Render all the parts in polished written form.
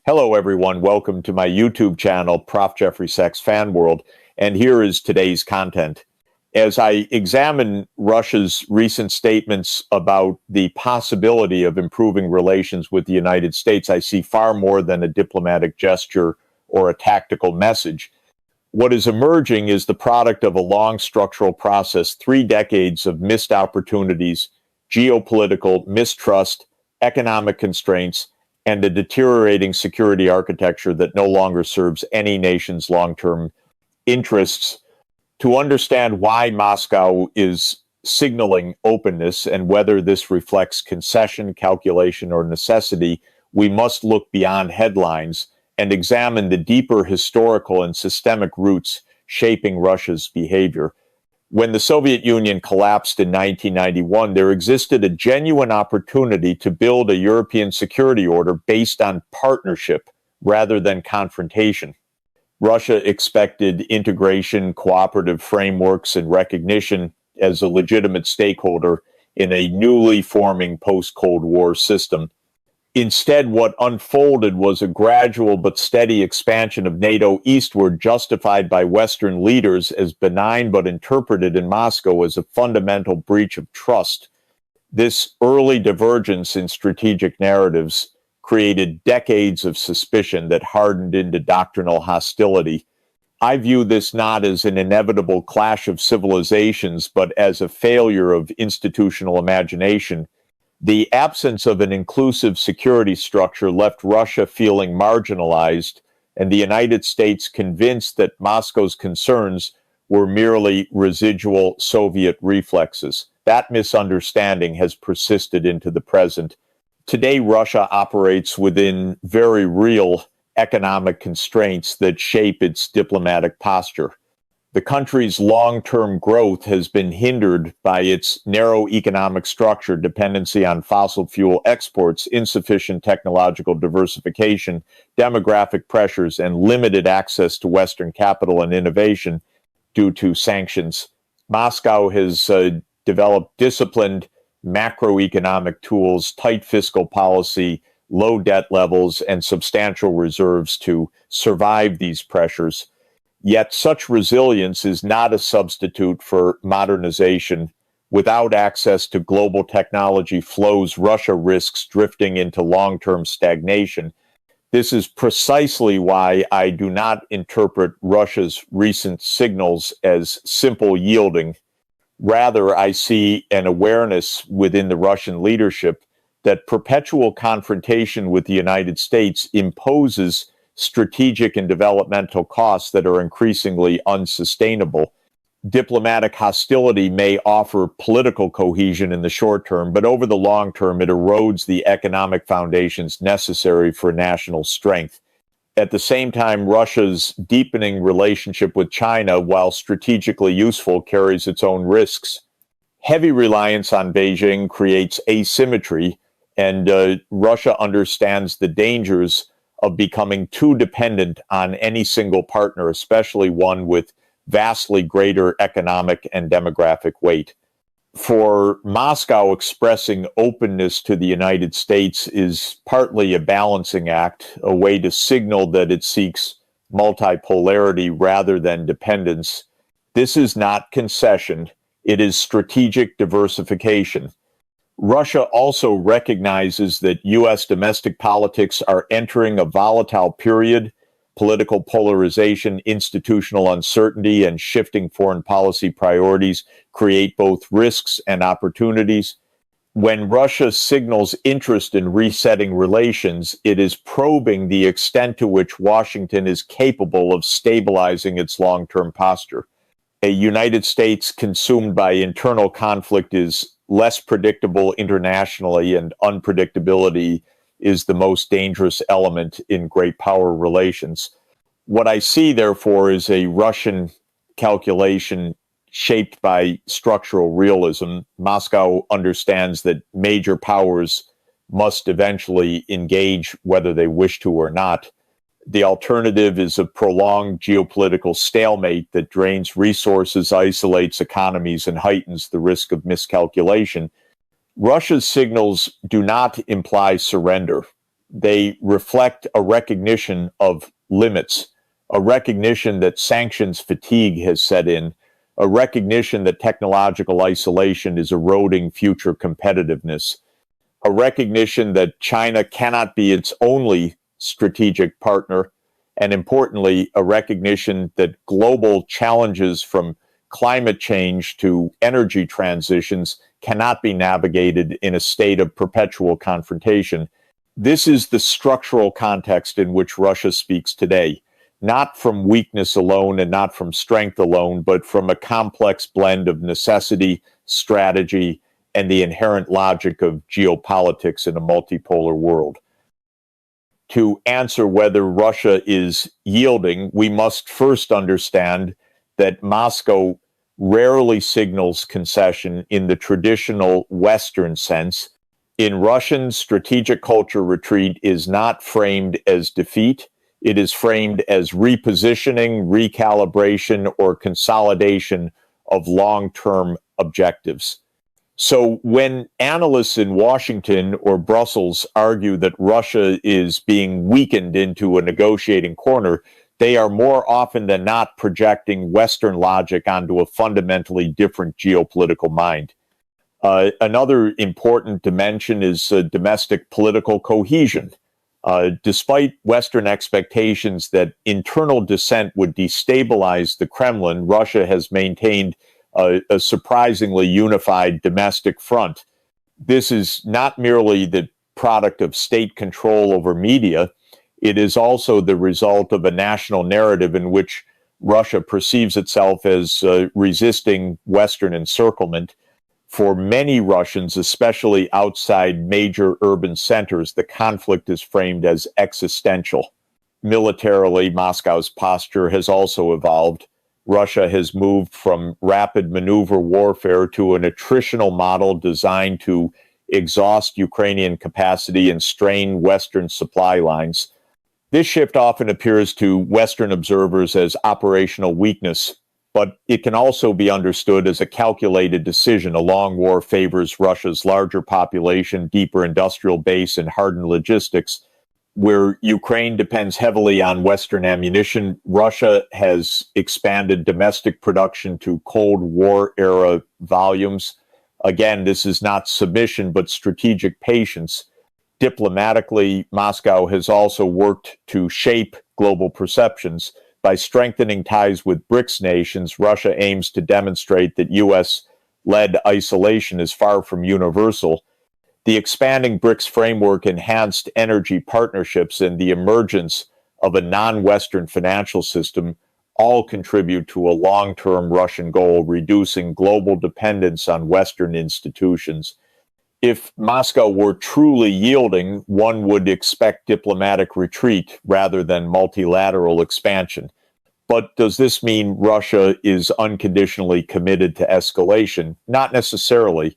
Hello, everyone. Welcome to my YouTube channel, Prof.Jeffrey Sachs Fan World, and here is today's content. As I examine Russia's recent statements about the possibility of improving relations with the United States, I see far more than a diplomatic gesture or a tactical message. What is emerging is the product of a long structural process, 3 decades of missed opportunities, geopolitical mistrust, economic constraints, and a deteriorating security architecture that no longer serves any nation's long-term interests. To understand why Moscow is signaling openness and whether this reflects concession, calculation, or necessity, we must look beyond headlines and examine the deeper historical and systemic roots shaping Russia's behavior. When the Soviet Union collapsed in 1991, there existed a genuine opportunity to build a European security order based on partnership rather than confrontation. Russia expected integration, cooperative frameworks, and recognition as a legitimate stakeholder in a newly forming post-Cold War system. Instead, what unfolded was a gradual but steady expansion of NATO eastward, justified by Western leaders as benign but interpreted in Moscow as a fundamental breach of trust. This early divergence in strategic narratives created decades of suspicion that hardened into doctrinal hostility. I view this not as an inevitable clash of civilizations, but as a failure of institutional imagination. The absence of an inclusive security structure left Russia feeling marginalized, and the United States convinced that Moscow's concerns were merely residual Soviet reflexes. That misunderstanding has persisted into the present. Today, Russia operates within very real economic constraints that shape its diplomatic posture. The country's long-term growth has been hindered by its narrow economic structure, dependency on fossil fuel exports, insufficient technological diversification, demographic pressures, and limited access to Western capital and innovation due to sanctions. Moscow has developed disciplined macroeconomic tools, tight fiscal policy, low debt levels, and substantial reserves to survive these pressures. Yet such resilience is not a substitute for modernization. Without access to global technology flows, Russia risks drifting into long-term stagnation. This is precisely why I do not interpret Russia's recent signals as simple yielding. Rather, I see an awareness within the Russian leadership that perpetual confrontation with the United States imposes strategic and developmental costs that are increasingly unsustainable. Diplomatic hostility may offer political cohesion in the short term, but over the long term, it erodes the economic foundations necessary for national strength. At the same time, Russia's deepening relationship with China, while strategically useful, carries its own risks. Heavy reliance on Beijing creates asymmetry, and Russia understands the dangers of becoming too dependent on any single partner, especially one with vastly greater economic and demographic weight. For Moscow, expressing openness to the United States is partly a balancing act, a way to signal that it seeks multipolarity rather than dependence. This is not concession, it is strategic diversification. Russia also recognizes that U.S. domestic politics are entering a volatile period. Political polarization, institutional uncertainty, and shifting foreign policy priorities create both risks and opportunities. When Russia signals interest in resetting relations, it is probing the extent to which Washington is capable of stabilizing its long-term posture. A United States consumed by internal conflict is less predictable internationally, and unpredictability is the most dangerous element in great power relations. What I see, therefore, is a Russian calculation shaped by structural realism. Moscow understands that major powers must eventually engage whether they wish to or not. The alternative is a prolonged geopolitical stalemate that drains resources, isolates economies, and heightens the risk of miscalculation. Russia's signals do not imply surrender. they reflect a recognition of limits, a recognition that sanctions fatigue has set in, a recognition that technological isolation is eroding future competitiveness, a recognition that China cannot be its only strategic partner, and importantly, a recognition that global challenges from climate change to energy transitions cannot be navigated in a state of perpetual confrontation. This is the structural context in which Russia speaks today, not from weakness alone and not from strength alone, but from a complex blend of necessity, strategy, and the inherent logic of geopolitics in a multipolar world. To answer whether Russia is yielding, we must first understand that Moscow rarely signals concession in the traditional Western sense. In Russian strategic culture, retreat is not framed as defeat. It is framed as repositioning, recalibration, or consolidation of long-term objectives. So when analysts in Washington or Brussels argue that Russia is being weakened into a negotiating corner, they are more often than not projecting Western logic onto a fundamentally different geopolitical mind. Another important dimension is domestic political cohesion. Despite Western expectations that internal dissent would destabilize the Kremlin, Russia has maintained a surprisingly unified domestic front. This is not merely the product of state control over media. It is also the result of a national narrative in which Russia perceives itself as resisting Western encirclement. For many Russians, especially outside major urban centers, the conflict is framed as existential. Militarily, Moscow's posture has also evolved. Russia has moved from rapid maneuver warfare to an attritional model designed to exhaust Ukrainian capacity and strain Western supply lines. This shift often appears to Western observers as operational weakness, but it can also be understood as a calculated decision. A long war favors Russia's larger population, deeper industrial base, and hardened logistics. Where Ukraine depends heavily on Western ammunition, Russia has expanded domestic production to Cold War-era volumes. Again, this is not submission, but strategic patience. Diplomatically, Moscow has also worked to shape global perceptions. By strengthening ties with BRICS nations, Russia aims to demonstrate that U.S.-led isolation is far from universal. The expanding BRICS framework, enhanced energy partnerships, and the emergence of a non-Western financial system all contribute to a long-term Russian goal, reducing global dependence on Western institutions. If Moscow were truly yielding, one would expect diplomatic retreat rather than multilateral expansion. But does this mean Russia is unconditionally committed to escalation? Not necessarily.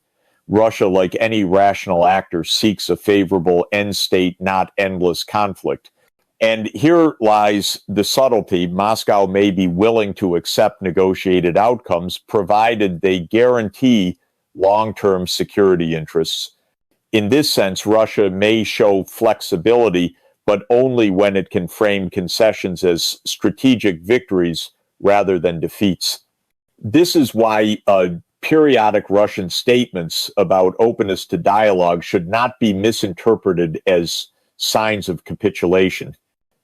Russia, like any rational actor, seeks a favorable end state, not endless conflict. And here lies the subtlety. Moscow may be willing to accept negotiated outcomes, provided they guarantee long-term security interests. In this sense, Russia may show flexibility, but only when it can frame concessions as strategic victories rather than defeats. This is why periodic Russian statements about openness to dialogue should not be misinterpreted as signs of capitulation.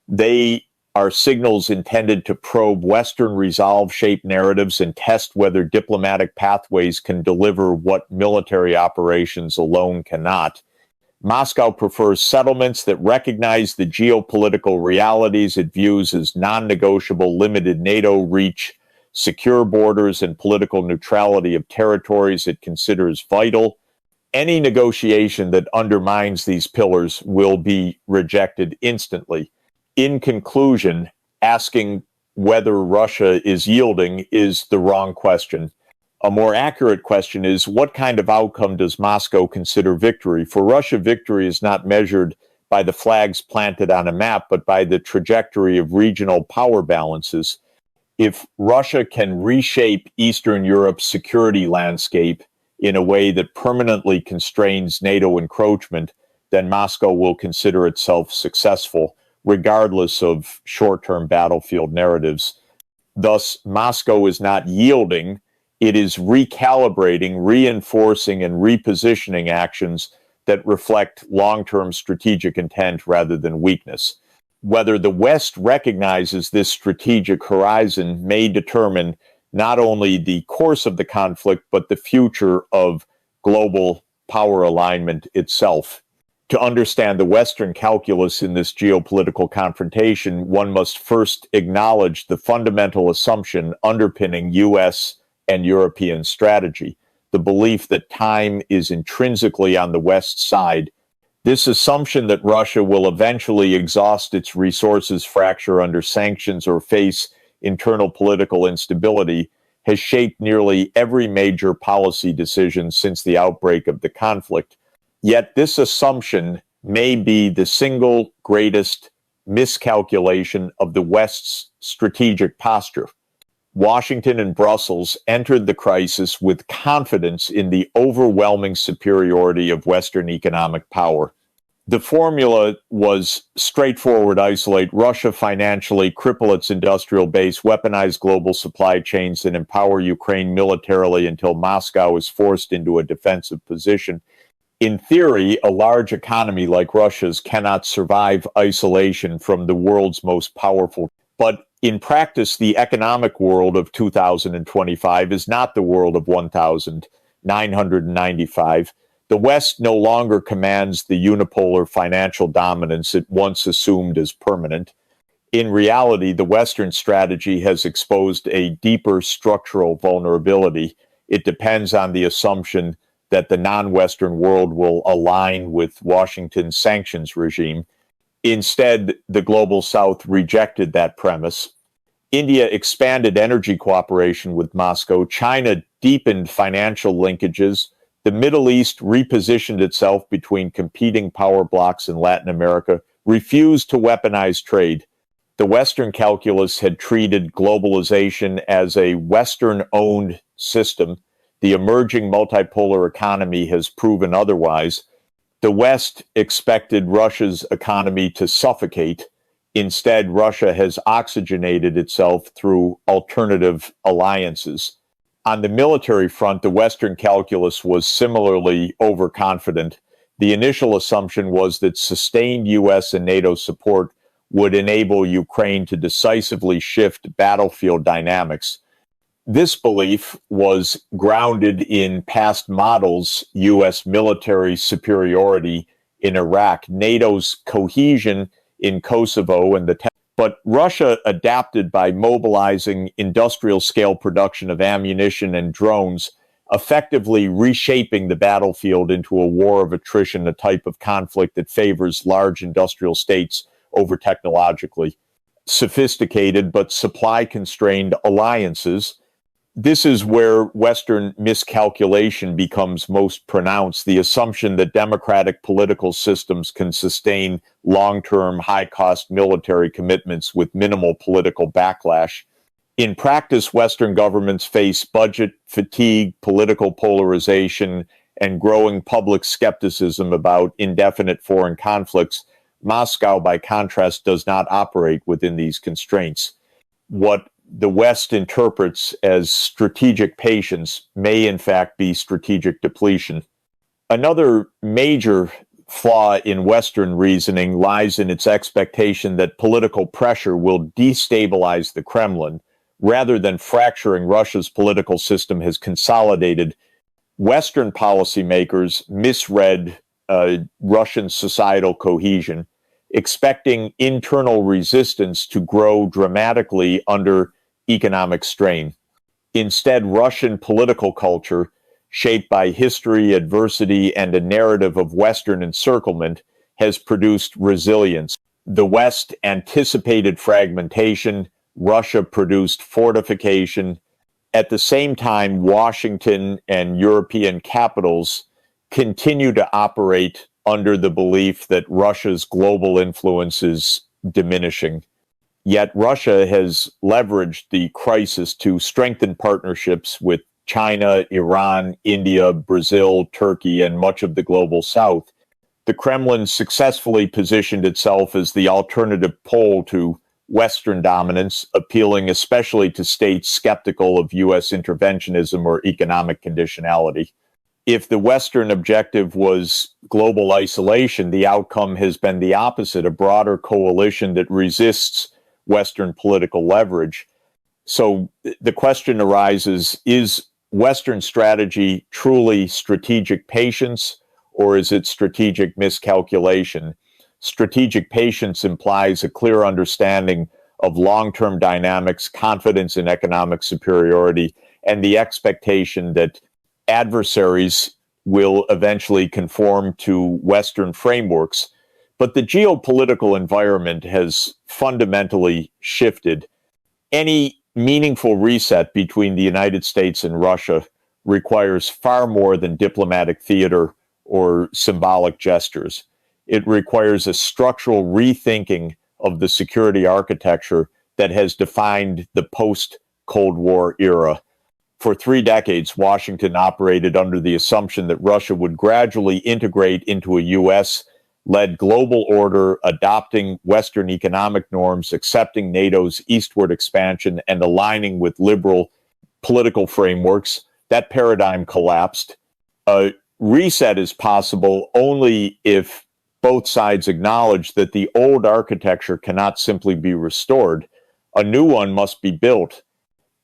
They are signals intended to probe Western resolve-shaped narratives and test whether diplomatic pathways can deliver what military operations alone cannot. Moscow prefers settlements that recognize the geopolitical realities it views as non-negotiable, limited NATO reach, secure borders, and political neutrality of territories it considers vital. Any negotiation that undermines these pillars will be rejected instantly. In conclusion, asking whether Russia is yielding is the wrong question. A more accurate question is, what kind of outcome does Moscow consider victory? For Russia, victory is not measured by the flags planted on a map, but by the trajectory of regional power balances. If Russia can reshape Eastern Europe's security landscape in a way that permanently constrains NATO encroachment, then Moscow will consider itself successful, regardless of short-term battlefield narratives. Thus, Moscow is not yielding, it is recalibrating, reinforcing, and repositioning actions that reflect long-term strategic intent rather than weakness. Whether the West recognizes this strategic horizon may determine not only the course of the conflict, but the future of global power alignment itself. To understand the Western calculus in this geopolitical confrontation, one must first acknowledge the fundamental assumption underpinning U.S. and European strategy, the belief that time is intrinsically on the West's side. This assumption that Russia will eventually exhaust its resources, fracture under sanctions, or face internal political instability has shaped nearly every major policy decision since the outbreak of the conflict. Yet this assumption may be the single greatest miscalculation of the West's strategic posture. Washington and Brussels entered the crisis with confidence in the overwhelming superiority of Western economic power. The formula was straightforward: isolate Russia financially, cripple its industrial base, weaponize global supply chains, and empower Ukraine militarily until Moscow is forced into a defensive position. In theory, a large economy like Russia's cannot survive isolation from the world's most powerful. But in practice, the economic world of 2025 is not the world of 1995. The West no longer commands the unipolar financial dominance it once assumed as permanent. In reality, the Western strategy has exposed a deeper structural vulnerability. It depends on the assumption that the non-Western world will align with Washington's sanctions regime. Instead, the Global South rejected that premise. India expanded energy cooperation with Moscow. China deepened financial linkages. The Middle East repositioned itself between competing power blocs in Latin America, refused to weaponize trade. The Western calculus had treated globalization as a Western-owned system. The emerging multipolar economy has proven otherwise. The West expected Russia's economy to suffocate. Instead, Russia has oxygenated itself through alternative alliances. On the military front, the Western calculus was similarly overconfident. The initial assumption was that sustained U.S. and NATO support would enable Ukraine to decisively shift battlefield dynamics. This belief was grounded in past models: U.S. military superiority in Iraq, NATO's cohesion in Kosovo, and but Russia adapted by mobilizing industrial-scale production of ammunition and drones, effectively reshaping the battlefield into a war of attrition, a type of conflict that favors large industrial states over technologically sophisticated but supply-constrained alliances. This is where Western miscalculation becomes most pronounced: the assumption that democratic political systems can sustain long-term, high-cost military commitments with minimal political backlash. In practice, Western governments face budget fatigue, political polarization, and growing public skepticism about indefinite foreign conflicts. Moscow, by contrast, does not operate within these constraints. What the West interprets as strategic patience may in fact be strategic depletion. Another major flaw in Western reasoning lies in its expectation that political pressure will destabilize the Kremlin. Rather than fracturing Russia's political system has consolidated, Western policymakers misread Russian societal cohesion, expecting internal resistance to grow dramatically under economic strain. Instead, Russian political culture, shaped by history, adversity, and a narrative of Western encirclement, has produced resilience. The West anticipated fragmentation, Russia produced fortification. At the same time, Washington and European capitals continue to operate under the belief that Russia's global influence is diminishing. Yet Russia has leveraged the crisis to strengthen partnerships with China, Iran, India, Brazil, Turkey, and much of the global South. the Kremlin successfully positioned itself as the alternative pole to Western dominance, appealing especially to states skeptical of U.S. interventionism or economic conditionality. If the Western objective was global isolation, the outcome has been the opposite, a broader coalition that resists Western political leverage. So the question arises, is Western strategy truly strategic patience, or is it strategic miscalculation? Strategic patience implies a clear understanding of long-term dynamics, confidence in economic superiority, and the expectation that adversaries will eventually conform to Western frameworks. But the geopolitical environment has fundamentally shifted. Any meaningful reset between the United States and Russia requires far more than diplomatic theater or symbolic gestures. It requires a structural rethinking of the security architecture that has defined the post-Cold War era. For 3 decades, Washington operated under the assumption that Russia would gradually integrate into a U.S.-led global order, adopting Western economic norms, accepting NATO's eastward expansion, and aligning with liberal political frameworks. That paradigm collapsed. A reset is possible only if both sides acknowledge that the old architecture cannot simply be restored. A new one must be built.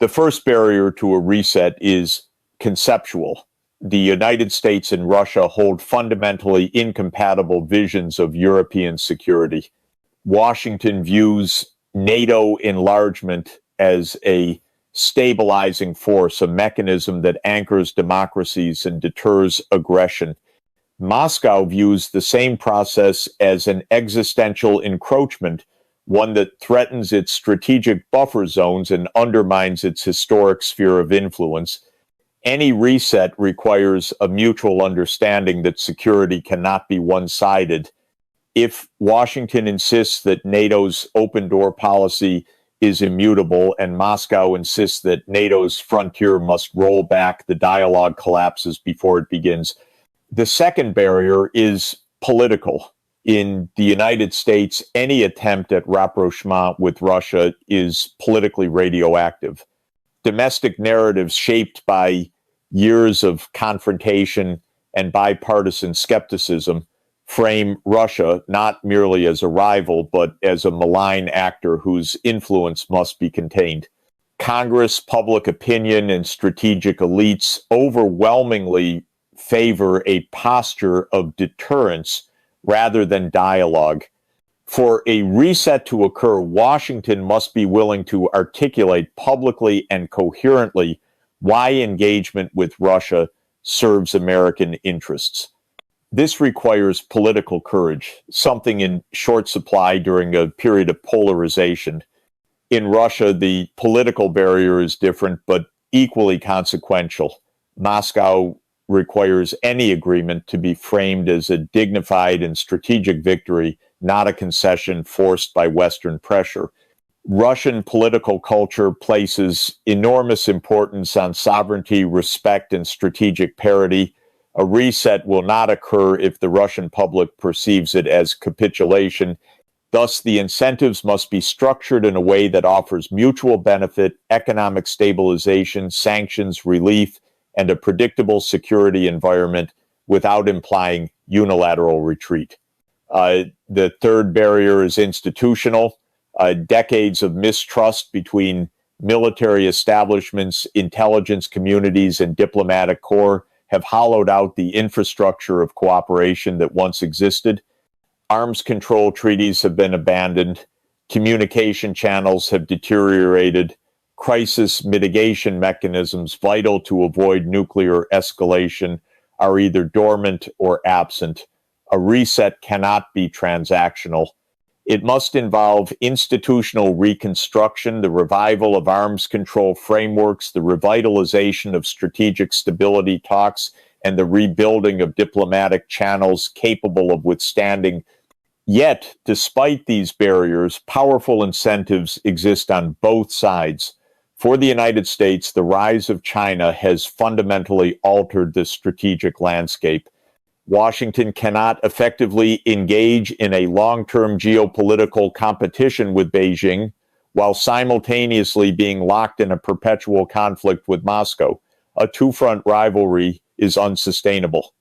The first barrier to a reset is conceptual. The United States and Russia hold fundamentally incompatible visions of European security. Washington views NATO enlargement as a stabilizing force, a mechanism that anchors democracies and deters aggression. Moscow views the same process as an existential encroachment, one that threatens its strategic buffer zones and undermines its historic sphere of influence. Any reset requires a mutual understanding that security cannot be one-sided. If Washington insists that NATO's open door policy is immutable and Moscow insists that NATO's frontier must roll back, the dialogue collapses before it begins. The second barrier is political. In the United States, any attempt at rapprochement with Russia is politically radioactive. Domestic narratives shaped by years of confrontation and bipartisan skepticism frame Russia not merely as a rival, but as a malign actor whose influence must be contained. Congress, public opinion, and strategic elites overwhelmingly favor a posture of deterrence rather than dialogue. For a reset to occur, Washington must be willing to articulate publicly and coherently why engagement with Russia serves American interests. This requires political courage, something in short supply during a period of polarization. In Russia, the political barrier is different, but equally consequential. Moscow requires any agreement to be framed as a dignified and strategic victory, not a concession forced by Western pressure. Russian political culture places enormous importance on sovereignty, respect, and strategic parity. A reset will not occur if the Russian public perceives it as capitulation. Thus, the incentives must be structured in a way that offers mutual benefit, economic stabilization, sanctions, relief, and a predictable security environment without implying unilateral retreat. The third barrier is institutional. Decades of mistrust between military establishments, intelligence communities, and diplomatic corps have hollowed out the infrastructure of cooperation that once existed. Arms control treaties have been abandoned. Communication channels have deteriorated. Crisis mitigation mechanisms vital to avoid nuclear escalation are either dormant or absent. A reset cannot be transactional. It must involve institutional reconstruction, the revival of arms control frameworks, the revitalization of strategic stability talks, and the rebuilding of diplomatic channels capable of withstanding. Yet, despite these barriers, powerful incentives exist on both sides. For the United States, the rise of China has fundamentally altered the strategic landscape. Washington cannot effectively engage in a long-term geopolitical competition with Beijing while simultaneously being locked in a perpetual conflict with Moscow. A two-front rivalry is unsustainable.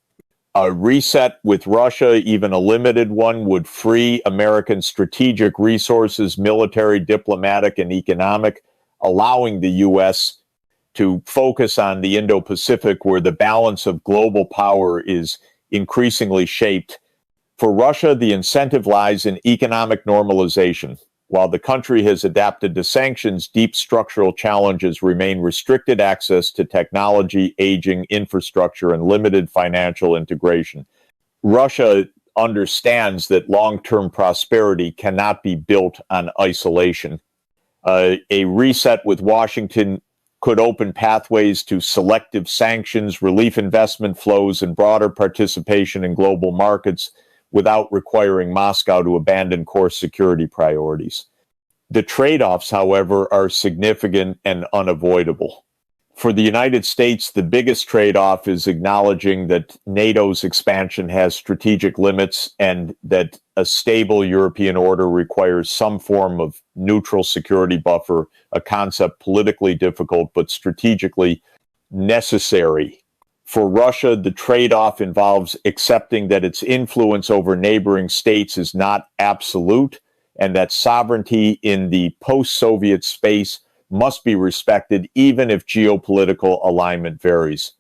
A reset with Russia, even a limited one, would free American strategic resources, military, diplomatic, and economic, allowing the U.S. to focus on the Indo-Pacific, where the balance of global power is increasingly shaped. For Russia, the incentive lies in economic normalization. While the country has adapted to sanctions, deep structural challenges remain: restricted access to technology, aging infrastructure, and limited financial integration. Russia understands that long-term prosperity cannot be built on isolation. A reset with Washington could open pathways to selective sanctions, relief investment flows, and broader participation in global markets without requiring Moscow to abandon core security priorities. The trade-offs, however, are significant and unavoidable. For the United States, the biggest trade-off is acknowledging that NATO's expansion has strategic limits and that a stable European order requires some form of neutral security buffer, a concept politically difficult but strategically necessary. For Russia, the trade-off involves accepting that its influence over neighboring states is not absolute and that sovereignty in the post-Soviet space must be respected even if geopolitical alignment varies.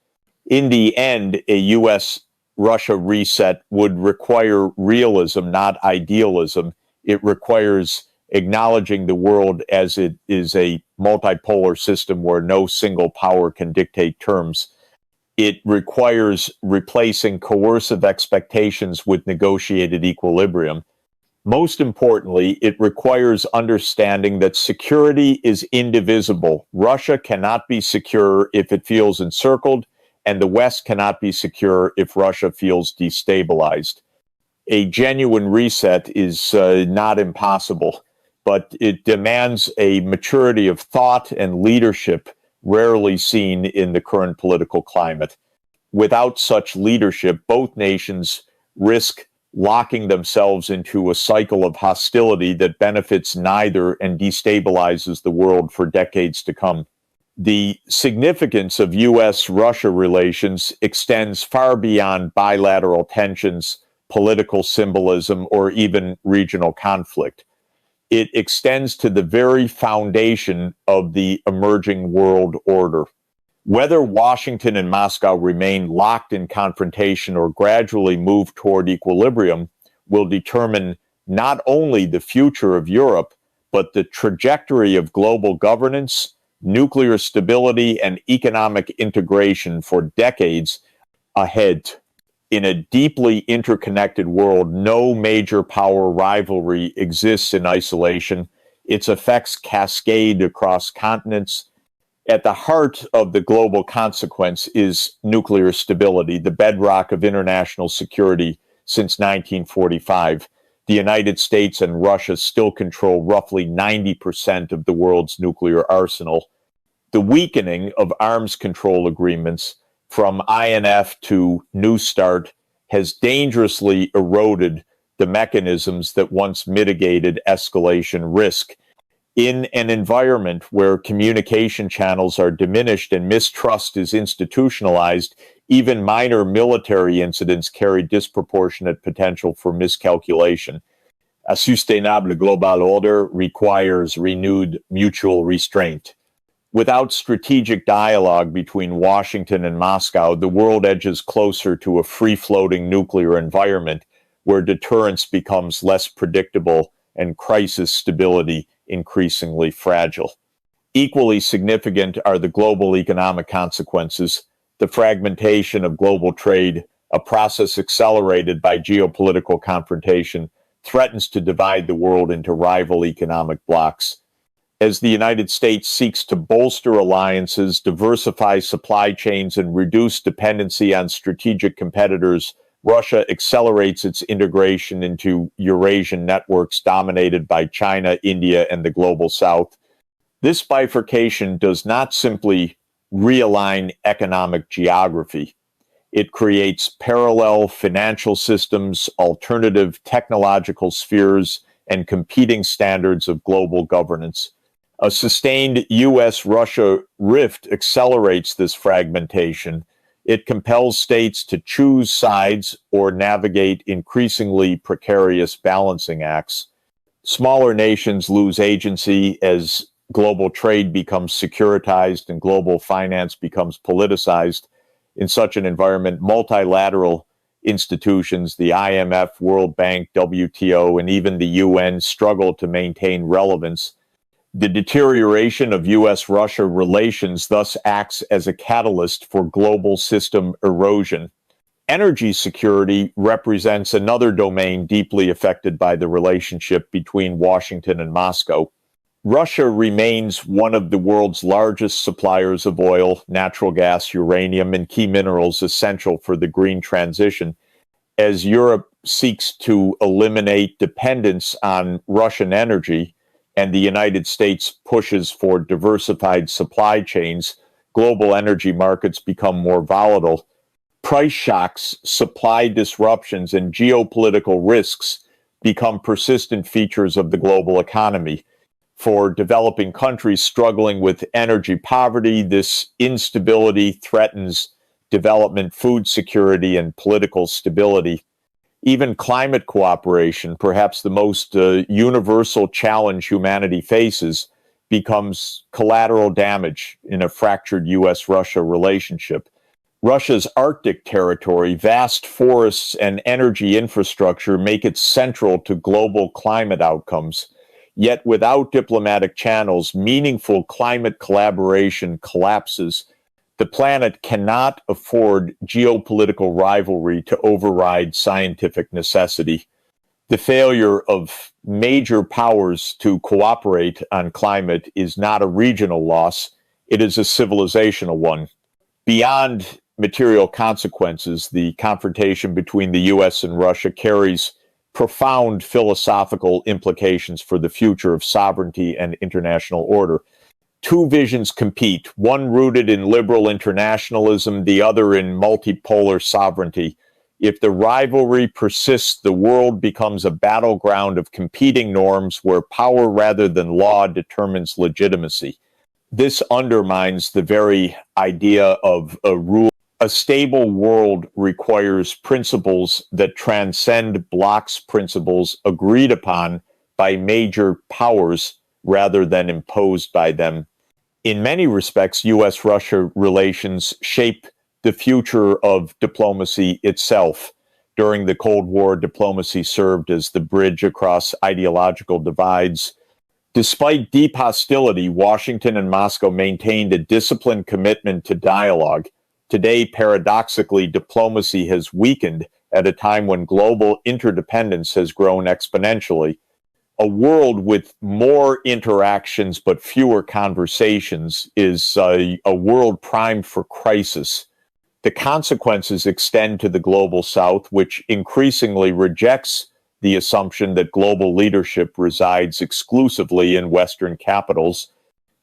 In the end, a U.S.-Russia reset would require realism, not idealism. It requires acknowledging the world as it is a multipolar system where no single power can dictate terms. It requires replacing coercive expectations with negotiated equilibrium. Most importantly, it requires understanding that security is indivisible. Russia cannot be secure if it feels encircled, and the West cannot be secure if Russia feels destabilized. A genuine reset is not impossible, but it demands a maturity of thought and leadership rarely seen in the current political climate. Without such leadership, both nations risk locking themselves into a cycle of hostility that benefits neither and destabilizes the world for decades to come. The significance of U.S.-Russia relations extends far beyond bilateral tensions, political symbolism, or even regional conflict. It extends to the very foundation of the emerging world order. Whether Washington and Moscow remain locked in confrontation or gradually move toward equilibrium will determine not only the future of Europe, but the trajectory of global governance, nuclear stability, and economic integration for decades ahead. In a deeply interconnected world, no major power rivalry exists in isolation. Its effects cascade across continents. At the heart of the global consequence is nuclear stability, the bedrock of international security since 1945. The United States and Russia still control roughly 90% of the world's nuclear arsenal. The weakening of arms control agreements from INF to New START has dangerously eroded the mechanisms that once mitigated escalation risk. In an environment where communication channels are diminished and mistrust is institutionalized, even minor military incidents carry disproportionate potential for miscalculation. A sustainable global order requires renewed mutual restraint. Without strategic dialogue between Washington and Moscow, the world edges closer to a free-floating nuclear environment where deterrence becomes less predictable and crisis stability increasingly fragile. Equally significant are the global economic consequences. The fragmentation of global trade, a process accelerated by geopolitical confrontation, threatens to divide the world into rival economic blocs. As the United States seeks to bolster alliances, diversify supply chains, and reduce dependency on strategic competitors, Russia accelerates its integration into Eurasian networks dominated by China, India, and the global South. This bifurcation does not simply realign economic geography. It creates parallel financial systems, alternative technological spheres, and competing standards of global governance. A sustained U.S.-Russia rift accelerates this fragmentation. It compels states to choose sides or navigate increasingly precarious balancing acts. Smaller nations lose agency as global trade becomes securitized and global finance becomes politicized. In such an environment, multilateral institutions, the IMF, World Bank, WTO, and even the UN struggle to maintain relevance. The deterioration of U.S.-Russia relations thus acts as a catalyst for global system erosion. Energy security represents another domain deeply affected by the relationship between Washington and Moscow. Russia remains one of the world's largest suppliers of oil, natural gas, uranium, and key minerals essential for the green transition. As Europe seeks to eliminate dependence on Russian energy and the United States pushes for diversified supply chains, global energy markets become more volatile. Price shocks, supply disruptions, and geopolitical risks become persistent features of the global economy. For developing countries struggling with energy poverty, this instability threatens development, food security, and political stability. Even climate cooperation, perhaps the most universal challenge humanity faces, becomes collateral damage in a fractured U.S.-Russia relationship. Russia's Arctic territory, vast forests, and energy infrastructure make it central to global climate outcomes. Yet without diplomatic channels, meaningful climate collaboration collapses. The planet cannot afford geopolitical rivalry to override scientific necessity. The failure of major powers to cooperate on climate is not a regional loss, it is a civilizational one. Beyond material consequences, the confrontation between the U.S. and Russia carries profound philosophical implications for the future of sovereignty and international order. Two visions compete, one rooted in liberal internationalism, the other in multipolar sovereignty. If the rivalry persists, the world becomes a battleground of competing norms where power rather than law determines legitimacy. This undermines the very idea of a rule. A stable world requires principles that transcend bloc's principles agreed upon by major powers rather than imposed by them. In many respects, U.S.-Russia relations shape the future of diplomacy itself. During the Cold War, diplomacy served as the bridge across ideological divides. Despite deep hostility, Washington and Moscow maintained a disciplined commitment to dialogue. Today, paradoxically, diplomacy has weakened at a time when global interdependence has grown exponentially. A world with more interactions but fewer conversations is a world primed for crisis. The consequences extend to the global South, which increasingly rejects the assumption that global leadership resides exclusively in Western capitals.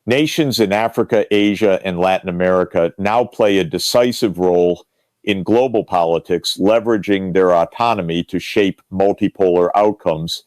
Nations in Africa, Asia, and Latin America now play a decisive role in global politics, leveraging their autonomy to shape multipolar outcomes.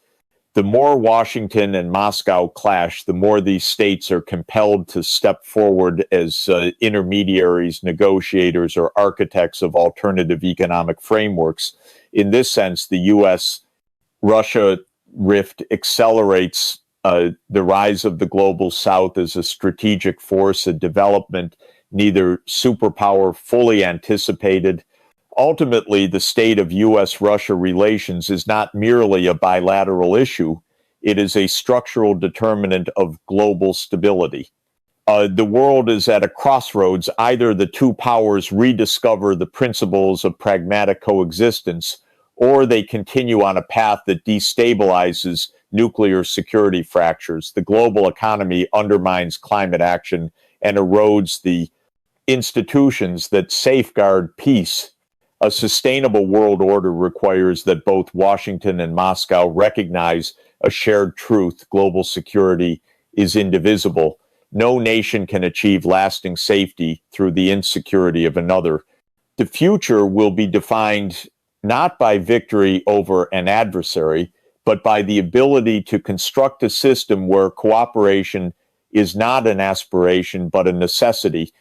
The more Washington and Moscow clash, the more these states are compelled to step forward as intermediaries, negotiators, or architects of alternative economic frameworks. In this sense, the U.S.-Russia rift accelerates the rise of the global South as a strategic force, a development neither superpower fully anticipated. Ultimately, the state of U.S.-Russia relations is not merely a bilateral issue. It is a structural determinant of global stability. The world is at a crossroads. Either the two powers rediscover the principles of pragmatic coexistence, or they continue on a path that destabilizes nuclear security fractures. The global economy undermines climate action and erodes the institutions that safeguard peace. A sustainable world order requires that both Washington and Moscow recognize a shared truth: global security is indivisible. No nation can achieve lasting safety through the insecurity of another. the future will be defined not by victory over an adversary, but by the ability to construct a system where cooperation is not an aspiration, but a necessity,